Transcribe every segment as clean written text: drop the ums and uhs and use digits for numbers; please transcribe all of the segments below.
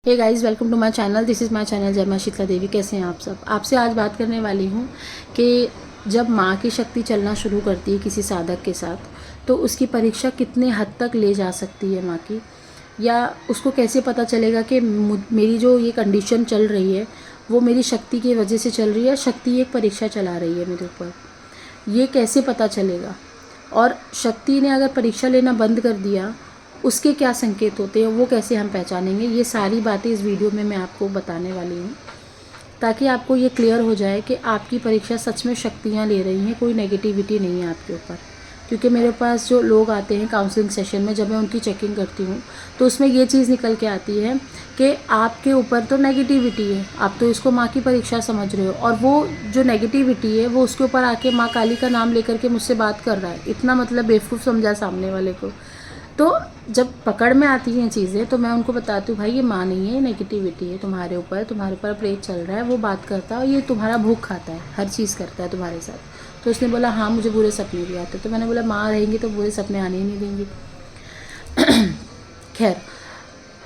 Hey guys, welcome to my channel. This is my channel Jai Maa Sheetla देवी। कैसे हैं आप सब? आपसे आज बात करने वाली हूँ कि जब माँ की शक्ति चलना शुरू करती है किसी साधक के साथ, तो उसकी परीक्षा कितने हद तक ले जा सकती है माँ की, या उसको कैसे पता चलेगा कि मेरी जो ये कंडीशन चल रही है वो मेरी शक्ति की वजह से चल रही है, शक्ति एक परीक्षा चला रही है मेरे ऊपर। ये कैसे पता चलेगा? और शक्ति ने अगर परीक्षा लेना बंद कर दिया, उसके क्या संकेत होते हैं, वो कैसे हम पहचानेंगे? ये सारी बातें इस वीडियो में मैं आपको बताने वाली हूँ, ताकि आपको ये क्लियर हो जाए कि आपकी परीक्षा सच में शक्तियाँ ले रही हैं, कोई नेगेटिविटी नहीं है आपके ऊपर। क्योंकि मेरे पास जो लोग आते हैं काउंसलिंग सेशन में, जब मैं उनकी चेकिंग करती हूँ तो उसमें ये चीज़ निकल के आती है कि आपके ऊपर तो नेगेटिविटी है, आप तो इसको माँ की परीक्षा समझ रहे हो, और वो जो नेगेटिविटी है वो उसके ऊपर आके माँ काली का नाम लेकर के मुझसे बात कर रहा है। इतना मतलब बेवकूफ़ समझा सामने वाले को। तो जब पकड़ में आती हैं चीज़ें तो मैं उनको बताती हूँ, भाई ये माँ नहीं है, नेगेटिविटी है तुम्हारे ऊपर प्रेत चल रहा है, वो बात करता है और ये तुम्हारा भूख खाता है, हर चीज़ करता है तुम्हारे साथ। तो उसने बोला हाँ मुझे बुरे सपने भी आते। तो मैंने बोला माँ रहेंगी तो बुरे सपने आने ही नहीं देंगी। खैर,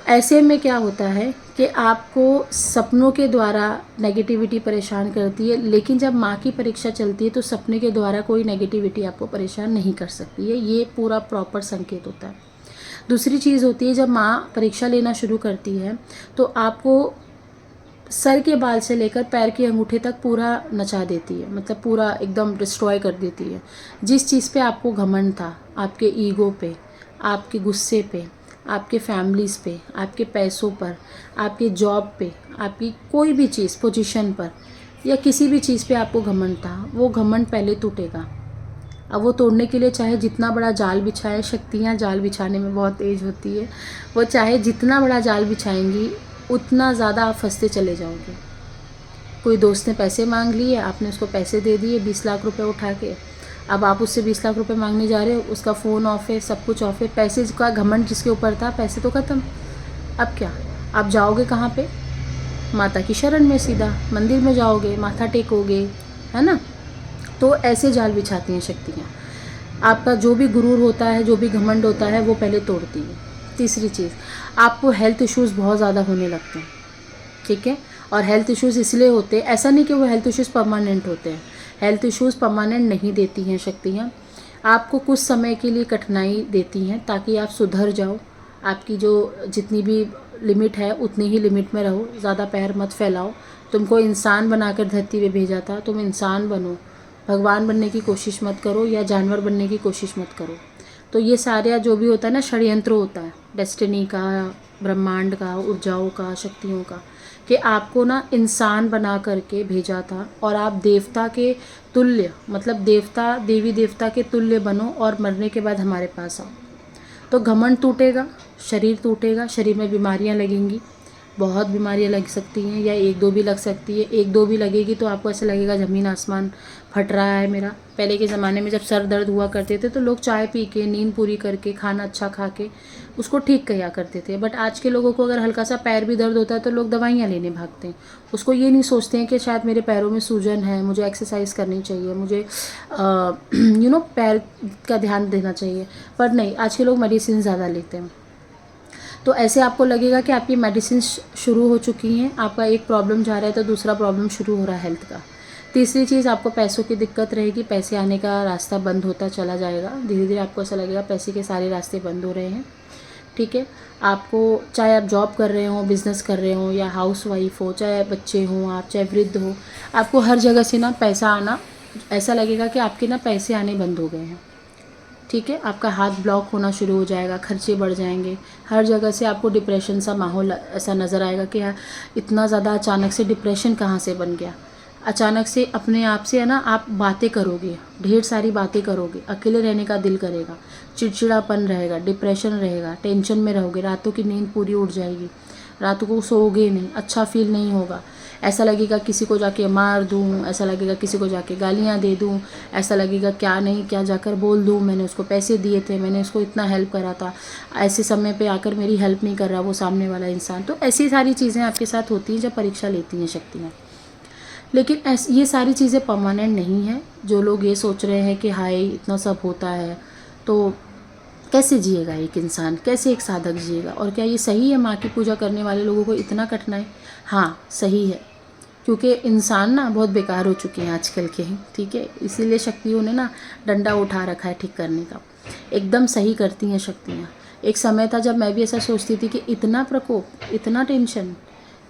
ऐसे में क्या होता है कि आपको सपनों के द्वारा नेगेटिविटी परेशान करती है, लेकिन जब माँ की परीक्षा चलती है तो सपने के द्वारा कोई नेगेटिविटी आपको परेशान नहीं कर सकती है। ये पूरा प्रॉपर संकेत होता है। दूसरी चीज़ होती है, जब माँ परीक्षा लेना शुरू करती है तो आपको सर के बाल से लेकर पैर के अंगूठे तक पूरा नचा देती है, मतलब पूरा एकदम डिस्ट्रॉय कर देती है। जिस चीज़ पे आपको घमंड था, आपके ईगो पे, आपके गुस्से पे, आपके फैमिलीज़ पे, आपके पैसों पर, आपके जॉब पे, आपकी कोई भी चीज़ पोजीशन पर, या किसी भी चीज़ पे आपको घमंड था, वो घमंड पहले टूटेगा। अब वो तोड़ने के लिए चाहे जितना बड़ा जाल बिछाए, शक्तियाँ जाल बिछाने में बहुत तेज़ होती है, वो चाहे जितना बड़ा जाल बिछाएंगी उतना ज़्यादा आप फंसते चले जाओगे। कोई दोस्त ने पैसे मांग लिए, आपने उसको पैसे दे दिए 20 लाख रुपए उठा के, अब आप उससे 20 लाख रुपए मांगने जा रहे हो, उसका फ़ोन ऑफ है, सब कुछ ऑफ है, पैसे का घमंड जिसके ऊपर था, पैसे तो ख़त्म। अब क्या? आप जाओगे कहाँ पे? माता की शरण में, सीधा मंदिर में जाओगे, माथा टेकोगे, है ना? तो ऐसे जाल बिछाती हैं शक्तियाँ। आपका जो भी गुरूर होता है, जो भी घमंड होता है, वो पहले तोड़ती है। तीसरी चीज़, आपको हेल्थ इश्यूज़ बहुत ज़्यादा होने लगते हैं, ठीक है? और हेल्थ इश्यूज़ इसलिए होते हैं, ऐसा नहीं कि वो हेल्थ इश्यूज़ परमानेंट होते हैं। हेल्थ इश्यूज़ परमानेंट नहीं देती हैं शक्तियाँ, आपको कुछ समय के लिए कठिनाई देती हैं ताकि आप सुधर जाओ। आपकी जो जितनी भी लिमिट है उतनी ही लिमिट में रहो, ज़्यादा पैर मत फैलाओ। तुमको इंसान बनाकर धरती पे भेजा था, तुम इंसान बनो, भगवान बनने की कोशिश मत करो या जानवर बनने की कोशिश मत करो। तो ये सारे जो भी होता है ना, षड्यंत्र होता है डेस्टिनी का, ब्रह्मांड का, ऊर्जाओं का, शक्तियों का, कि आपको ना इंसान बना करके भेजा था और आप देवता के तुल्य, मतलब देवता देवी देवता के तुल्य बनो और मरने के बाद हमारे पास आओ। तो घमंड टूटेगा, शरीर टूटेगा, शरीर में बीमारियां लगेंगी, बहुत बीमारियां लग सकती हैं, या एक दो भी लग सकती है। एक दो भी लगेगी तो आपको ऐसा लगेगा ज़मीन आसमान फट रहा है मेरा। पहले के ज़माने में जब सर दर्द हुआ करते थे तो लोग चाय पी के, नींद पूरी करके, खाना अच्छा खा के उसको ठीक किया करते थे। बट आज के लोगों को अगर हल्का सा पैर भी दर्द होता है तो लोग दवाइयाँ लेने भागते हैं। उसको ये नहीं सोचते हैं कि शायद मेरे पैरों में सूजन है, मुझे एक्सरसाइज करनी चाहिए, मुझे पैर का ध्यान देना चाहिए। पर नहीं, आज के लोग मेडिसिन ज़्यादा लेते हैं। तो ऐसे आपको लगेगा कि आपकी मेडिसिन शुरू हो चुकी हैं, आपका एक प्रॉब्लम जा रहा है तो दूसरा प्रॉब्लम शुरू हो रहा है हेल्थ का। तीसरी चीज़, आपको पैसों की दिक्कत रहेगी, पैसे आने का रास्ता बंद होता चला जाएगा। धीरे धीरे आपको ऐसा लगेगा पैसे के सारे रास्ते बंद हो रहे हैं, ठीक है? आपको, चाहे आप जॉब कर रहे हो, बिज़नेस कर रहे हो, या हाउस वाइफ हो, चाहे बच्चे हों आप, चाहे वृद्ध हो, आपको हर जगह से ना पैसा आना, ऐसा लगेगा कि आपके ना पैसे आने बंद हो गए हैं, ठीक है? आपका हाथ ब्लॉक होना शुरू हो जाएगा, खर्चे बढ़ जाएंगे, हर जगह से आपको डिप्रेशन सा माहौल ऐसा नज़र आएगा कि यार इतना ज़्यादा अचानक से डिप्रेशन कहाँ से बन गया। अचानक से अपने आप से है ना, आप बातें करोगे, ढेर सारी बातें करोगे, अकेले रहने का दिल करेगा, चिड़चिड़ापन रहेगा, डिप्रेशन रहेगा, टेंशन में रहोगे, रातों की नींद पूरी उड़ जाएगी, रातों को सोओगे नहीं, अच्छा फील नहीं होगा, ऐसा लगेगा किसी को जाके मार दूँ, ऐसा लगेगा किसी को जाके गालियाँ दे दूँ, ऐसा लगेगा क्या नहीं क्या जाकर बोल दूँ, मैंने उसको पैसे दिए थे, मैंने उसको इतना हेल्प करा था, ऐसे समय पे आकर मेरी हेल्प नहीं कर रहा वो सामने वाला इंसान। तो ऐसी सारी चीज़ें आपके साथ होती हैं जब परीक्षा लेती हैं शक्तियाँ। लेकिन ये सारी चीज़ें परमानेंट नहीं हैं। जो लोग ये सोच रहे हैं कि हाय इतना सब होता है तो कैसे जिएगा एक इंसान, कैसे एक साधक जिएगा? और क्या ये सही है माँ की पूजा करने वाले लोगों को इतना कठिनाई? हाँ सही है, क्योंकि इंसान ना बहुत बेकार हो चुके हैं आजकल के, ठीक है। इसीलिए शक्तियों ने ना डंडा उठा रखा है ठीक करने का। एकदम सही करती हैं शक्तियाँ। एक समय था जब मैं भी ऐसा सोचती थी कि इतना प्रकोप, इतना टेंशन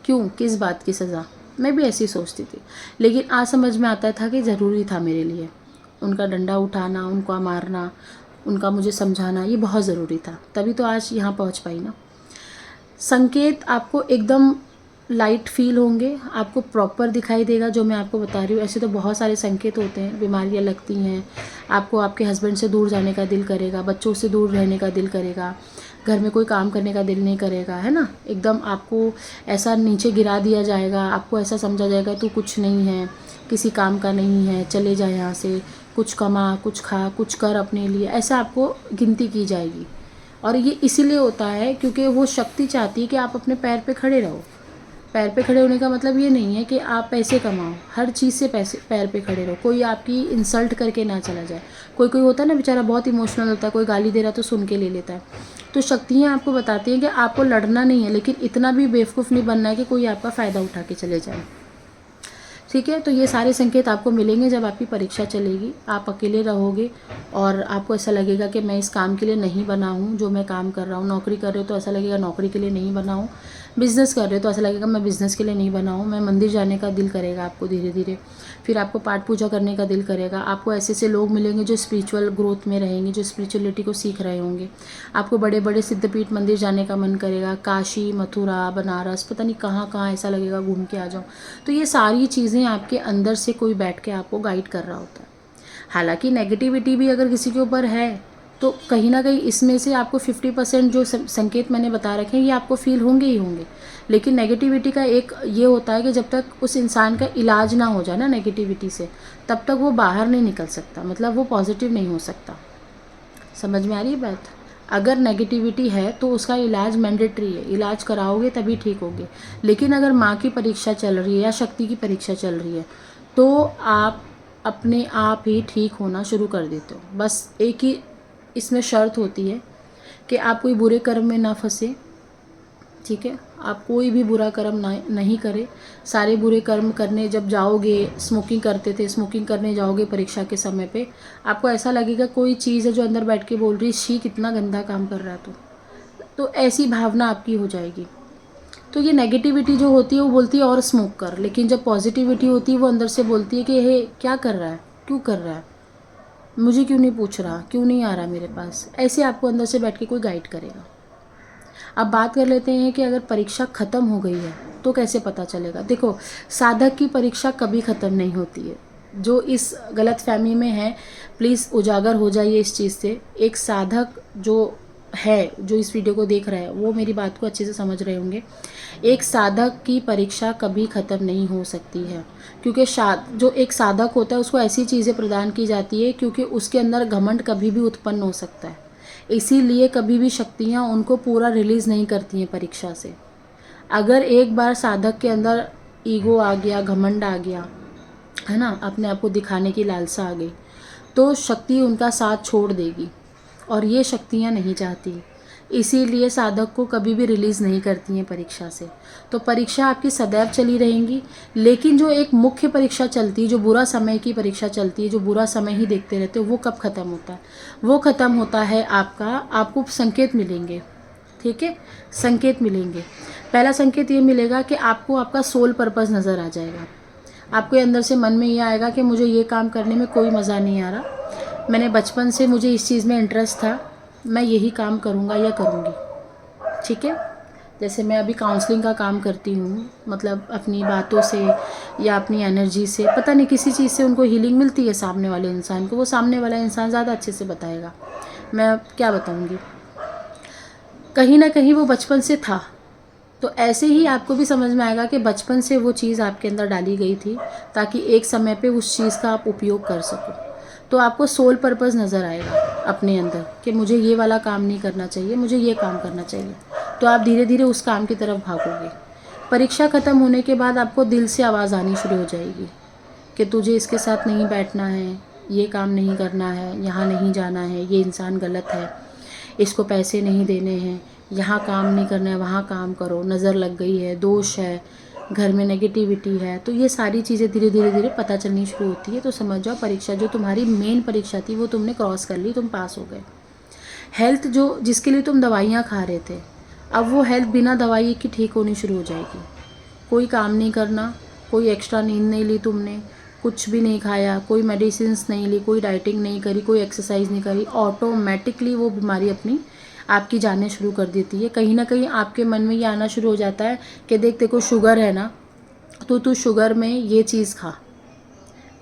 क्यों, किस बात की सज़ा, मैं भी ऐसी सोचती थी। लेकिन आज समझ में आता था कि ज़रूरी था मेरे लिए उनका डंडा उठाना, उनका मारना, उनका मुझे समझाना, ये बहुत ज़रूरी था। तभी तो आज यहाँ पहुँच पाई ना। संकेत आपको एकदम लाइट फील होंगे, आपको प्रॉपर दिखाई देगा जो मैं आपको बता रही हूँ। ऐसे तो बहुत सारे संकेत होते हैं, बीमारियाँ लगती हैं, आपको आपके हस्बैंड से दूर जाने का दिल करेगा, बच्चों से दूर रहने का दिल करेगा, घर में कोई काम करने का दिल नहीं करेगा, है ना। एकदम आपको ऐसा नीचे गिरा दिया जाएगा, आपको ऐसा समझा जाएगा तू कुछ नहीं है, किसी काम का नहीं है, चले जा यहाँ से, कुछ कमा, कुछ खा, कुछ कर अपने लिए, ऐसा आपको गिनती की जाएगी। और ये इसीलिए होता है क्योंकि वो शक्ति चाहती है कि आप अपने पैर पे खड़े रहो। पैर पे खड़े होने का मतलब ये नहीं है कि आप पैसे कमाओ, हर चीज़ से पैसे पैर पे खड़े रहो, कोई आपकी इंसल्ट करके ना चला जाए। कोई कोई होता है ना बेचारा बहुत इमोशनल होता है, कोई गाली दे रहा तो सुन के ले लेता है। तो शक्तियाँ आपको बताती हैं कि आपको लड़ना नहीं है, लेकिन इतना भी बेवकूफ़ नहीं बनना है कि कोई आपका फ़ायदा उठा के चले जाए, ठीक है। तो ये सारे संकेत आपको मिलेंगे जब आपकी परीक्षा चलेगी। आप अकेले रहोगे और आपको ऐसा लगेगा कि मैं इस काम के लिए नहीं बना हूँ जो मैं काम कर रहा हूँ। नौकरी कर रहे हो तो ऐसा लगेगा नौकरी के लिए नहीं बना हूँ, बिज़नेस कर रहे हो तो ऐसा लगेगा मैं बिज़नेस के लिए नहीं बना हूँ। मैं मंदिर जाने का दिल करेगा आपको धीरे धीरे, फिर आपको पाठ पूजा करने का दिल करेगा। आपको ऐसे ऐसे लोग मिलेंगे जो स्पिरिचुअल ग्रोथ में रहेंगे, जो स्पिरिचुअलिटी को सीख रहे होंगे। आपको बड़े बड़े सिद्धपीठ मंदिर जाने का मन करेगा, काशी, मथुरा, बनारस, पता नहीं कहाँ कहाँ ऐसा लगेगा घूम के आ जाऊँ। तो ये सारी चीज़ें आपके अंदर से कोई बैठ के आपको गाइड कर रहा होता है। हालांकि नेगेटिविटी भी अगर किसी के ऊपर है तो कहीं ना कहीं इसमें से आपको 50% जो संकेत मैंने बता रखे हैं ये आपको फील होंगे ही होंगे। लेकिन नेगेटिविटी का एक ये होता है कि जब तक उस इंसान का इलाज ना हो जाए ना नेगेटिविटी से, तब तक वो बाहर नहीं निकल सकता, मतलब वो पॉजिटिव नहीं हो सकता। समझ में आ रही है बात? अगर नेगेटिविटी है तो उसका इलाज मैंडेटरी है, इलाज कराओगे तभी ठीक होगे। लेकिन अगर माँ की परीक्षा चल रही है या शक्ति की परीक्षा चल रही है तो आप अपने आप ही ठीक होना शुरू कर देते हो। बस एक ही इसमें शर्त होती है कि आप कोई बुरे कर्म में ना फंसे, ठीक है। आप कोई भी बुरा कर्म नहीं करें। सारे बुरे कर्म करने जब जाओगे, स्मोकिंग करते थे, स्मोकिंग करने जाओगे परीक्षा के समय पे, आपको ऐसा लगेगा कोई चीज़ है जो अंदर बैठ के बोल रही शी कितना गंदा काम कर रहा है तो ऐसी भावना आपकी हो जाएगी। तो ये नेगेटिविटी जो होती है वो बोलती है और स्मोक कर, लेकिन जब पॉजिटिविटी होती है वो अंदर से बोलती है कि हे क्या कर रहा है, क्यों कर रहा है, मुझे क्यों नहीं पूछ रहा, क्यों नहीं आ रहा मेरे पास। ऐसे आपको अंदर से बैठ के कोई गाइड करेगा। अब बात कर लेते हैं कि अगर परीक्षा ख़त्म हो गई है तो कैसे पता चलेगा। देखो, साधक की परीक्षा कभी ख़त्म नहीं होती है। जो इस गलत फहमी में है प्लीज़ उजागर हो जाइए इस चीज़ से। एक साधक जो है, जो इस वीडियो को देख रहा है, वो मेरी बात को अच्छे से समझ रहे होंगे। एक साधक की परीक्षा कभी ख़त्म नहीं हो सकती है, क्योंकि जो एक साधक होता है उसको ऐसी चीज़ें प्रदान की जाती है क्योंकि उसके अंदर घमंड कभी भी उत्पन्न हो सकता है। इसीलिए कभी भी शक्तियाँ उनको पूरा रिलीज़ नहीं करती हैं परीक्षा से। अगर एक बार साधक के अंदर ईगो आ गया, घमंड आ गया, है ना, अपने आप को दिखाने की लालसा आ गई, तो शक्ति उनका साथ छोड़ देगी और ये शक्तियाँ नहीं चाहती। इसीलिए साधक को कभी भी रिलीज़ नहीं करती हैं परीक्षा से। तो परीक्षा आपकी सदैव चली रहेंगी। लेकिन जो एक मुख्य परीक्षा चलती है, जो बुरा समय की परीक्षा चलती है, जो बुरा समय ही देखते रहते हो, वो कब ख़त्म होता है? वो ख़त्म होता है आपको संकेत मिलेंगे, ठीक है। संकेत मिलेंगे। पहला संकेत ये मिलेगा कि आपको आपका सोल पर्पस नज़र आ जाएगा। आपके अंदर से मन में ये आएगा कि मुझे ये काम करने में कोई मज़ा नहीं आ रहा, मैंने बचपन से मुझे इस चीज़ में इंटरेस्ट था, मैं यही काम करूँगा या करूँगी, ठीक है। जैसे मैं अभी काउंसलिंग का काम करती हूँ, मतलब अपनी बातों से या अपनी एनर्जी से, पता नहीं किसी चीज़ से उनको हीलिंग मिलती है सामने वाले इंसान को। वो सामने वाला इंसान ज़्यादा अच्छे से बताएगा, मैं क्या बताऊँगी। कहीं ना कहीं वो बचपन से था। तो ऐसे ही आपको भी समझ में आएगा कि बचपन से वो चीज़ आपके अंदर डाली गई थी ताकि एक समय पे उस चीज़ का आप उपयोग कर सको। तो आपको सोल पर्पस नज़र आएगा अपने अंदर कि मुझे ये वाला काम नहीं करना चाहिए, मुझे ये काम करना चाहिए। तो आप धीरे धीरे उस काम की तरफ भागोगे। परीक्षा ख़त्म होने के बाद आपको दिल से आवाज़ आनी शुरू हो जाएगी कि तुझे इसके साथ नहीं बैठना है, ये काम नहीं करना है, यहाँ नहीं जाना है, ये इंसान गलत है। इसको पैसे नहीं देने हैं, यहाँ काम नहीं करना है, वहाँ काम करो, नज़र लग गई है, दोष है, घर में नेगेटिविटी है। तो ये सारी चीज़ें धीरे धीरे धीरे पता चलनी शुरू होती है। तो समझ जाओ परीक्षा जो तुम्हारी मेन परीक्षा थी वो तुमने क्रॉस कर ली, तुम पास हो गए। हेल्थ जो जिसके लिए तुम दवाइयाँ खा रहे थे, अब वो हेल्थ बिना दवाई की ठीक होनी शुरू हो जाएगी। कोई काम नहीं करना, कोई एक्स्ट्रा नींद नहीं ली तुमने, कुछ भी नहीं खाया, कोई मेडिसिन्स नहीं ली, कोई डाइटिंग नहीं करी, कोई एक्सरसाइज नहीं करी, ऑटोमेटिकली वो बीमारी अपनी आपकी जाने शुरू कर देती है। कहीं ना कहीं आपके मन में ये आना शुरू हो जाता है कि देख देखो शुगर है ना, तो तू शुगर में ये चीज़ खा,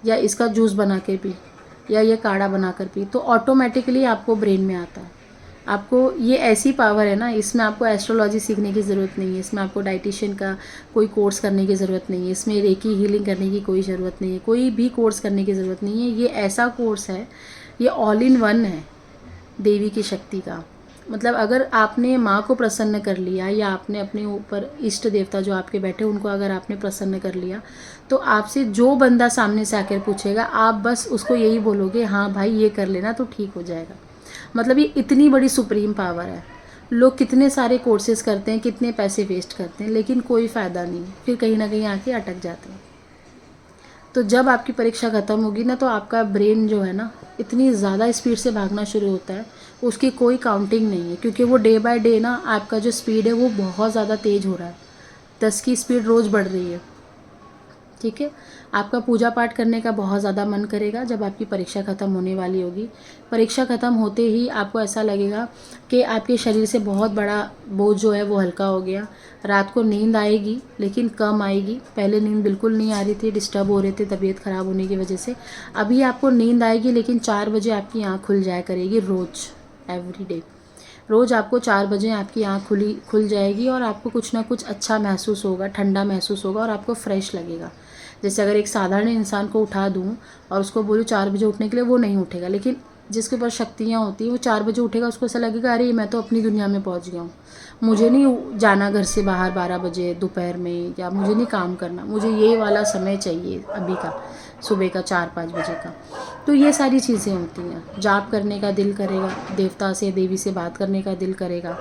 या इसका जूस बना के पी, या ये काढ़ा बना कर पी। तो ऑटोमेटिकली आपको ब्रेन में आता है। आपको ये ऐसी पावर है ना, इसमें आपको एस्ट्रोलॉजी सीखने की ज़रूरत नहीं है, इसमें आपको डाइटिशियन का कोई कोर्स करने की ज़रूरत नहीं है, इसमें रेकी हीलिंग करने की कोई ज़रूरत नहीं है, कोई भी कोर्स करने की ज़रूरत नहीं है। ये ऐसा कोर्स है, ये ऑल इन वन है देवी की शक्ति का। मतलब अगर आपने माँ को प्रसन्न कर लिया, या आपने अपने ऊपर इष्ट देवता जो आपके बैठे उनको अगर आपने प्रसन्न कर लिया, तो आपसे जो बंदा सामने से आकर पूछेगा, आप बस उसको यही बोलोगे, हाँ भाई ये कर लेना तो ठीक हो जाएगा। मतलब ये इतनी बड़ी सुप्रीम पावर है। लोग कितने सारे कोर्सेज करते हैं, कितने पैसे वेस्ट करते हैं, लेकिन कोई फ़ायदा नहीं, फिर कहीं ना कहीं आके अटक जाते हैं। तो जब आपकी परीक्षा ख़त्म होगी ना, तो आपका ब्रेन जो है ना इतनी ज़्यादा स्पीड से भागना शुरू होता है, उसकी कोई काउंटिंग नहीं है। क्योंकि वो डे बाय डे ना आपका जो स्पीड है वो बहुत ज़्यादा तेज़ हो रहा है, 10 की स्पीड रोज़ बढ़ रही है। ठीक है, आपका पूजा पाठ करने का बहुत ज़्यादा मन करेगा जब आपकी परीक्षा ख़त्म होने वाली होगी। परीक्षा ख़त्म होते ही आपको ऐसा लगेगा कि आपके शरीर से बहुत बड़ा बोझ जो है वो हल्का हो गया। रात को नींद आएगी लेकिन कम आएगी। पहले नींद बिल्कुल नहीं आ रही थी, डिस्टर्ब हो रहे थे तबीयत ख़राब होने की वजह से। अभी आपको नींद आएगी लेकिन 4 बजे आपकी आँख खुल जाया करेगी रोज़, एवरी डे। रोज़ आपको 4 बजे आपकी आँख खुल जाएगी और आपको कुछ ना कुछ अच्छा महसूस होगा, ठंडा महसूस होगा और आपको फ्रेश लगेगा। जैसे अगर एक साधारण इंसान को उठा दूँ और उसको बोलूँ 4 बजे उठने के लिए, वो नहीं उठेगा। लेकिन जिसके ऊपर शक्तियाँ होती हैं वो 4 बजे उठेगा, उसको ऐसा लगेगा अरे मैं तो अपनी दुनिया में पहुँच गया हूँ, मुझे नहीं जाना घर से बाहर 12 बजे दोपहर में, या मुझे नहीं काम करना, मुझे ये वाला समय चाहिए अभी का, सुबह का 4-5 बजे का। तो ये सारी चीज़ें होती हैं। जाप करने का दिल करेगा, देवता से देवी से बात करने का दिल करेगा,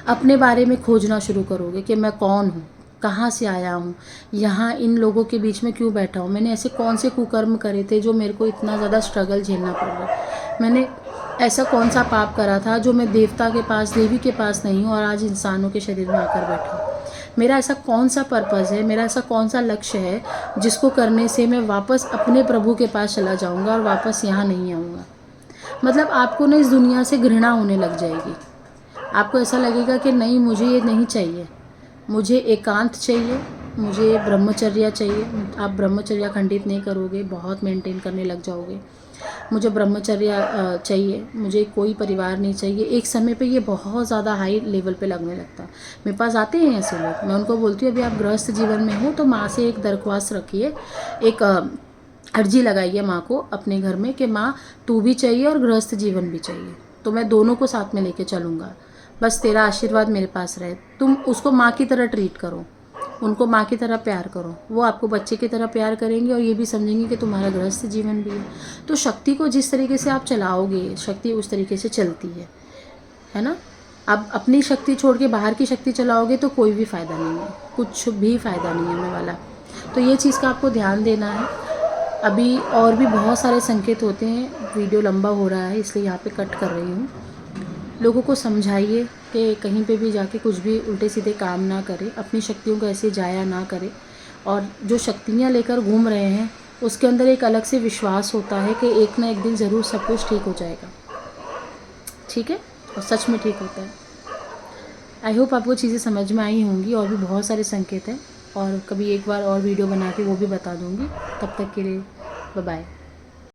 अपने बारे में खोजना शुरू करोगे कि मैं कौन हूँ, कहाँ से आया हूँ, यहाँ इन लोगों के बीच में क्यों बैठा हूँ, मैंने ऐसे कौन से कुकर्म करे थे जो मेरे को इतना ज़्यादा स्ट्रगल झेलना पड़ रहा है, मैंने ऐसा कौन सा पाप करा था जो मैं देवता के पास, देवी के पास नहीं हूँ और आज इंसानों के शरीर में आकर बैठा हूँ। मेरा ऐसा कौन सा पर्पज़ है, मेरा ऐसा कौन सा लक्ष्य है जिसको करने से मैं वापस अपने प्रभु के पास चला जाऊँगा और वापस यहाँ नहीं आऊँगा। मतलब आपको ना इस दुनिया से घृणा होने लग जाएगी। आपको ऐसा लगेगा कि नहीं, मुझे ये नहीं चाहिए, मुझे एकांत चाहिए, मुझे ब्रह्मचर्या चाहिए। आप ब्रह्मचर्या खंडित नहीं करोगे, बहुत मेंटेन करने लग जाओगे। मुझे ब्रह्मचर्या चाहिए, मुझे कोई परिवार नहीं चाहिए। एक समय पे ये बहुत ज़्यादा हाई लेवल पे लगने लगता है। मेरे पास आते हैं ऐसे लोग, मैं उनको बोलती हूँ अभी आप गृहस्थ जीवन में हो तो माँ से एक दरख्वास्त रखिए, एक अर्जी लगाइए माँ को अपने घर में कि माँ तू भी चाहिए और गृहस्थ जीवन भी चाहिए, तो मैं दोनों को साथ में लेके चलूँगा, बस तेरा आशीर्वाद मेरे पास रहे। तुम उसको माँ की तरह ट्रीट करो, उनको माँ की तरह प्यार करो, वो आपको बच्चे की तरह प्यार करेंगे और ये भी समझेंगे कि तुम्हारा गृहस्थ जीवन भी है। तो शक्ति को जिस तरीके से आप चलाओगे, शक्ति उस तरीके से चलती है ना। आप अपनी शक्ति छोड़ के बाहर की शक्ति चलाओगे तो कोई भी फ़ायदा नहीं है, कुछ भी फ़ायदा नहीं होने वाला। तो ये चीज़ का आपको ध्यान देना है। अभी और भी बहुत सारे संकेत होते हैं, वीडियो लंबा हो रहा है इसलिए यहाँ पे कट कर रही हूँ। लोगों को समझाइए कि कहीं पे भी जाके कुछ भी उल्टे सीधे काम ना करें, अपनी शक्तियों को ऐसे जाया ना करें, और जो शक्तियाँ लेकर घूम रहे हैं उसके अंदर एक अलग से विश्वास होता है कि एक ना एक दिन ज़रूर सब कुछ ठीक हो जाएगा। ठीक है, और सच में ठीक होता है। आई होप आपको चीज़ें समझ में आई होंगी। और भी बहुत सारे संकेत हैं और कभी एक बार और वीडियो बना के वो भी बता दूँगी। तब तक के लिए बाय बाय।